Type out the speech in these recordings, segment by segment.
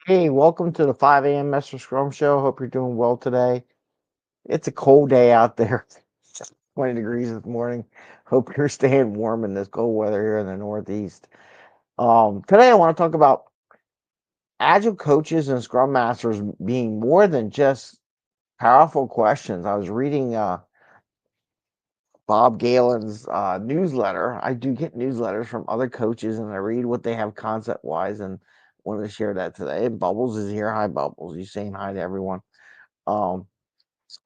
Hey, welcome to the 5 a.m. Mester Scrum Show. Hope you're doing well today. It's a cold day out there, 20 degrees this morning. Hope you're staying warm in this cold weather here in the Northeast. Today I want to talk about agile coaches and Scrum Masters being more than just powerful questions. I was reading Bob Galen's newsletter. I do get newsletters from other coaches, and I read what they have concept wise, and wanted to share that today. And Bubbles is here. Hi, Bubbles. You saying hi to everyone? Um,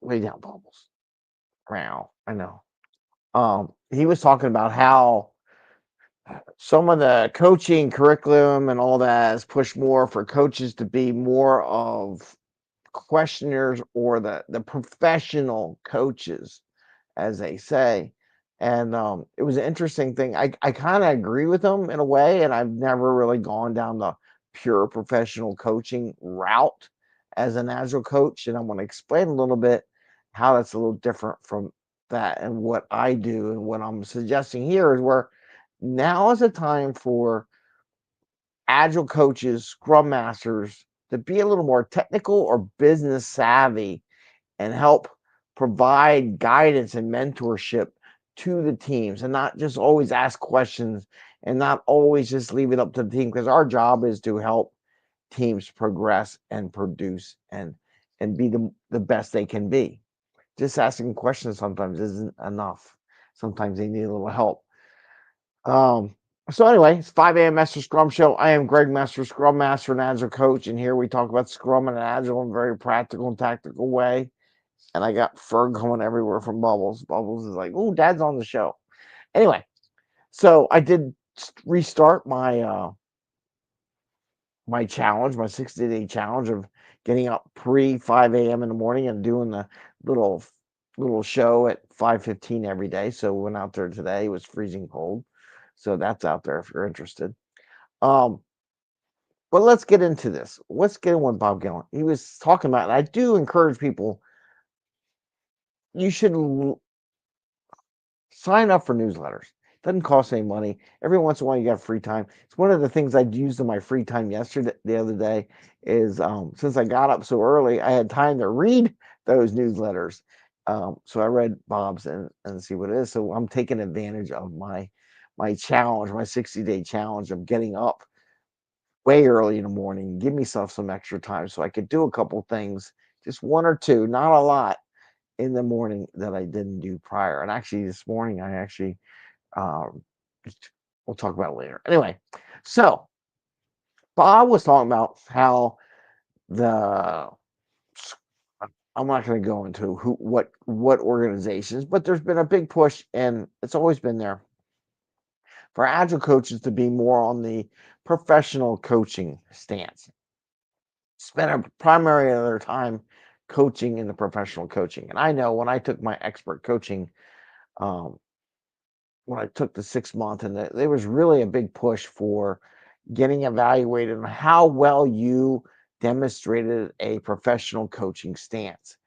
Way down, Bubbles. Wow, I know. He was talking about how some of the coaching curriculum and all that has pushed more for coaches to be more of questioners or the professional coaches, as they say. And it was an interesting thing. I kind of agree with him in a way, and I've never really gone down the pure professional coaching route as an agile coach. And I'm going to explain a little bit how that's a little different from that and what I do. And what I'm suggesting here is where now is a time for agile coaches, scrum masters to be a little more technical or business savvy and help provide guidance and mentorship to the teams and not just always ask questions and not always just leave it up to the team, because our job is to help teams progress and produce and be the best they can be. Just asking questions sometimes isn't enough. Sometimes they need a little help. Um, so anyway, it's 5 a.m. Mester Scrum Show. I am Greg Mester, Scrum Master and Agile Coach, and here we talk about Scrum and Agile in a very practical and tactical way. And I got fur going everywhere from Bubbles. Bubbles is like, "Ooh, Dad's on the show." Anyway, so I did restart my challenge, my 60-day challenge of getting up pre 5 a.m. in the morning and doing the little little show at 5:15 every day. So we went out there today. It was freezing cold, so that's out there if you're interested. Um, but let's get into this. Let's get in with Bob Galen. He was talking about, and I do encourage people. You should sign up for newsletters. Doesn't cost any money. Every once in a while, you got free time. It's one of the things I used in my free time yesterday, the other day, is since I got up so early, I had time to read those newsletters. So I read Bob's and see what it is. So I'm taking advantage of my challenge, my 60-day challenge of getting up way early in the morning, give myself some extra time so I could do a couple things, just one or two, not a lot in the morning that I didn't do prior. And actually, this morning I actually um, we'll talk about it later. Anyway, so Bob was talking about how the I'm not going to go into what organizations, but there's been a big push, and it's always been there for agile coaches to be more on the professional coaching stance. Spend a primary of their time coaching in the professional coaching. And I know when I took my expert coaching, um, when I took the 6 month, and there was really a big push for getting evaluated on how well you demonstrated a professional coaching stance,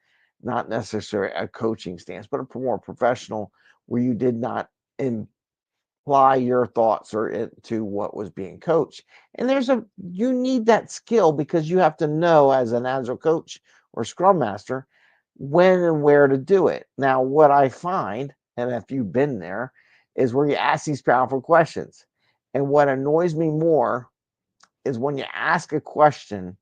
not necessarily a coaching stance, but a more professional where you did not imply your thoughts or into what was being coached. And you need that skill because you have to know as an agile coach or scrum master when and where to do it. Now, what I find, and if you've been there, is where you ask these powerful questions. And what annoys me more is when you ask a question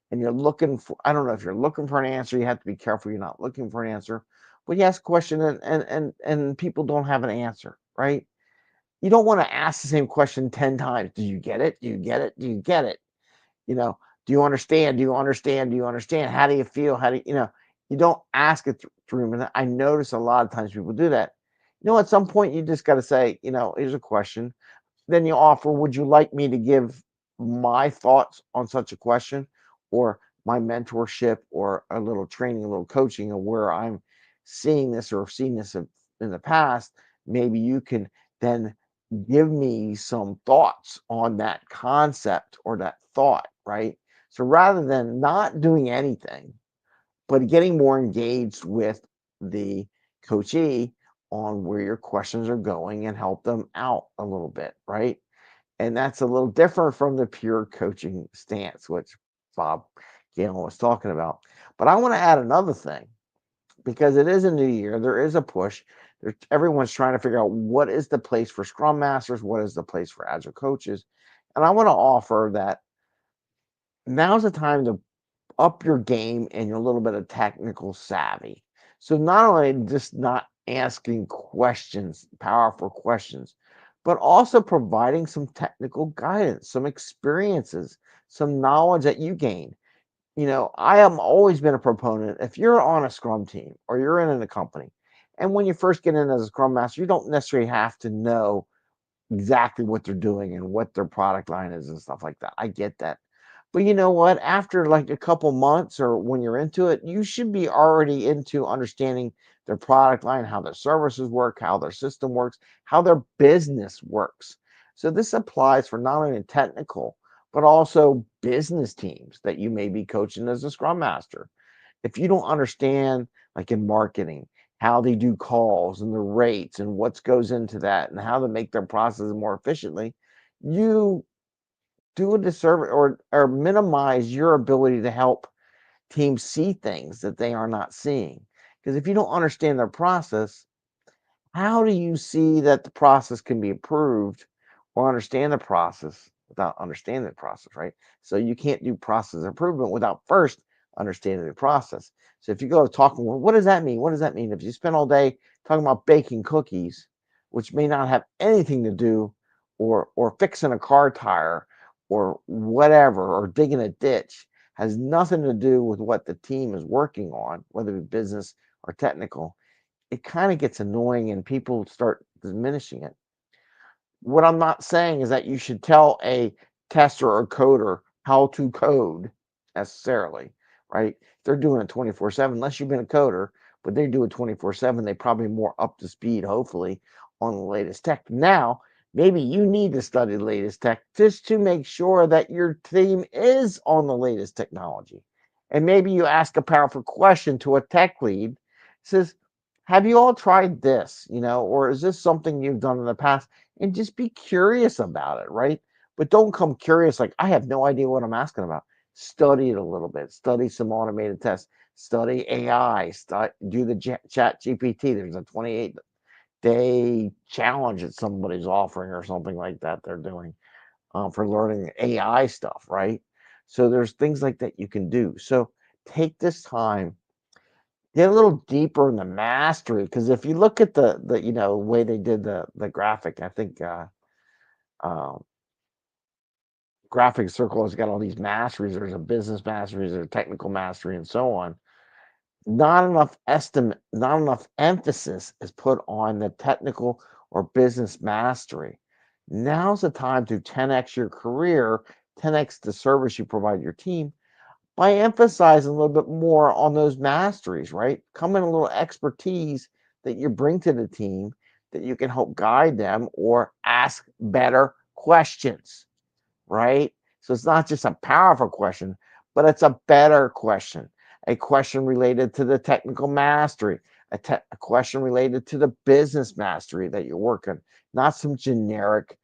and you're looking for, I don't know if you're looking for an answer, you have to be careful you're not looking for an answer, but you ask a question and people don't have an answer, right? You don't want to ask the same question 10 times. Do you get it? Do you get it? Do you get it? You know, do you understand? Do you understand? Do you understand? How do you feel? How do you don't ask it through. And I notice a lot of times people do that. At some point you just got to say, here's a question. Then you offer, would you like me to give my thoughts on such a question or my mentorship or a little training, a little coaching of where I'm seeing this or seen this in the past? Maybe you can then give me some thoughts on that concept or that thought, right? So rather than not doing anything, but getting more engaged with the coachee on where your questions are going and help them out a little bit, right? And that's a little different from the pure coaching stance, which Bob Galen was talking about. But I want to add another thing because it is a new year. There is a push. Everyone's trying to figure out what is the place for Scrum Masters, what is the place for Agile coaches. And I want to offer that now's the time to up your game and your little bit of technical savvy. So not only just not asking questions, powerful questions, but also providing some technical guidance, some experiences, some knowledge that you gain. I have always been a proponent. If you're on a Scrum team or you're in a company, and when you first get in as a Scrum Master, you don't necessarily have to know exactly what they're doing and what their product line is and stuff like that. I get that. But you know what? After like a couple months or when you're into it, you should be already into understanding their product line, how their services work, how their system works, how their business works. So this applies for not only technical, but also business teams that you may be coaching as a Scrum Master. If you don't understand, like in marketing, how they do calls and the rates and what goes into that and how to make their processes more efficiently, you do a disservice or minimize your ability to help teams see things that they are not seeing. Because if you don't understand their process, how do you see that the process can be improved or understand the process without understanding the process, right? So you can't do process improvement without first understanding the process. So if you go talking, well, what does that mean? What does that mean? If you spend all day talking about baking cookies, which may not have anything to do, or fixing a car tire, or whatever, or digging a ditch, has nothing to do with what the team is working on, whether it be business or technical, it kind of gets annoying and people start diminishing it. What I'm not saying is that you should tell a tester or coder how to code necessarily, right? They're doing it 24/7, unless you've been a coder, but they do it 24/7. They probably more up to speed, hopefully, on the latest tech. Now, maybe you need to study the latest tech just to make sure that your team is on the latest technology. And maybe you ask a powerful question to a tech lead, says, have you all tried this? Or is this something you've done in the past? And just be curious about it, right? But don't come curious like, I have no idea what I'm asking about. Study it a little bit, study some automated tests, study AI, do the chat GPT. There's a 28-day challenge that somebody's offering or something like that they're doing for learning AI stuff, right? So there's things like that you can do. So take this time, get a little deeper in the mastery, because if you look at the way they did the graphic, I think um, graphic circle has got all these masteries. There's a business mastery, there's a technical mastery, and so on. Not enough emphasis is put on the technical or business mastery. Now's the time to 10x your career, 10x the service you provide your team, by emphasizing a little bit more on those masteries, right? Come in a little expertise that you bring to the team that you can help guide them or ask better questions, right? So it's not just a powerful question, but it's a better question, a question related to the technical mastery, a question related to the business mastery that you're working, not some generic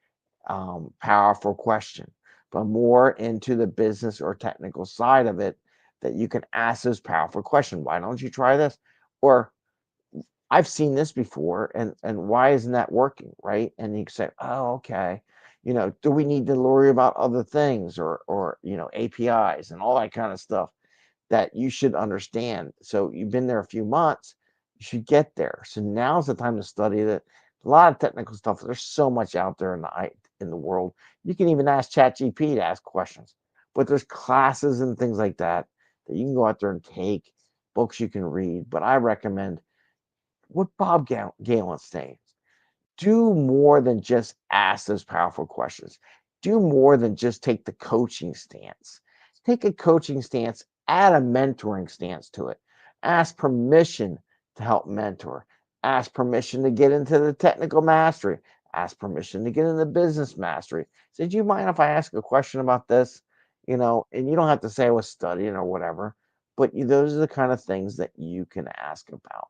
powerful question, but more into the business or technical side of it that you can ask those powerful questions. Why don't you try this? Or I've seen this before, and why isn't that working, right? And you can say, oh, okay. Do we need to worry about other things or APIs and all that kind of stuff that you should understand? So you've been there a few months, you should get there. So now's the time to study it. A lot of technical stuff. There's so much out there in the world. You can even ask ChatGPT to ask questions, but there's classes and things like that that you can go out there and take, books you can read. But I recommend what Bob Galen's saying. Do more than just ask those powerful questions. Do more than just take the coaching stance. Take a coaching stance, add a mentoring stance to it. Ask permission to help mentor. Ask permission to get into the technical mastery. Ask permission to get into business mastery. Say, do you mind if I ask a question about this? And you don't have to say I was studying or whatever, but those are the kind of things that you can ask about.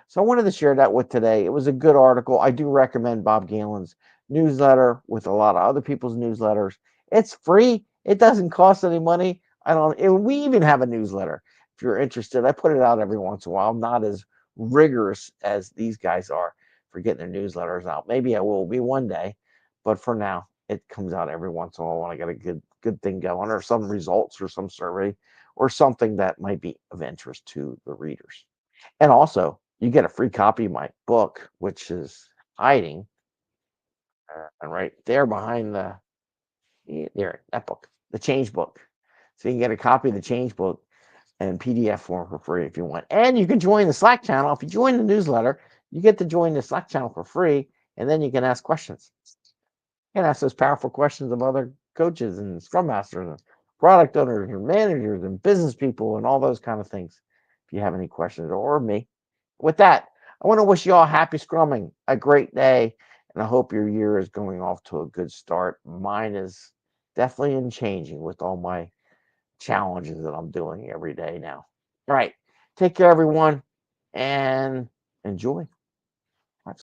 So I wanted to share that with today. It was a good article. I do recommend Bob Galen's newsletter with a lot of other people's newsletters. It's free. It doesn't cost any money. I don't. And we even have a newsletter. If you're interested, I put it out every once in a while. I'm not as rigorous as these guys are for getting their newsletters out. Maybe I will be one day, but for now, it comes out every once in a while when I got a good thing going, or some results, or some survey, or something that might be of interest to the readers. And also, you get a free copy of my book, which is hiding right there behind there, that book, the Change Book. So you can get a copy of the Change Book in PDF form for free if you want. And you can join the Slack channel. If you join the newsletter, you get to join the Slack channel for free, and then you can ask questions. You can ask those powerful questions of other coaches and Scrum Masters and product owners and managers and business people and all those kind of things. If you have any questions, or me. With that, I want to wish you all happy Scrumming, a great day, and I hope your year is going off to a good start. Mine is definitely in changing with all my challenges that I'm doing every day now. All right. Take care, everyone, and enjoy.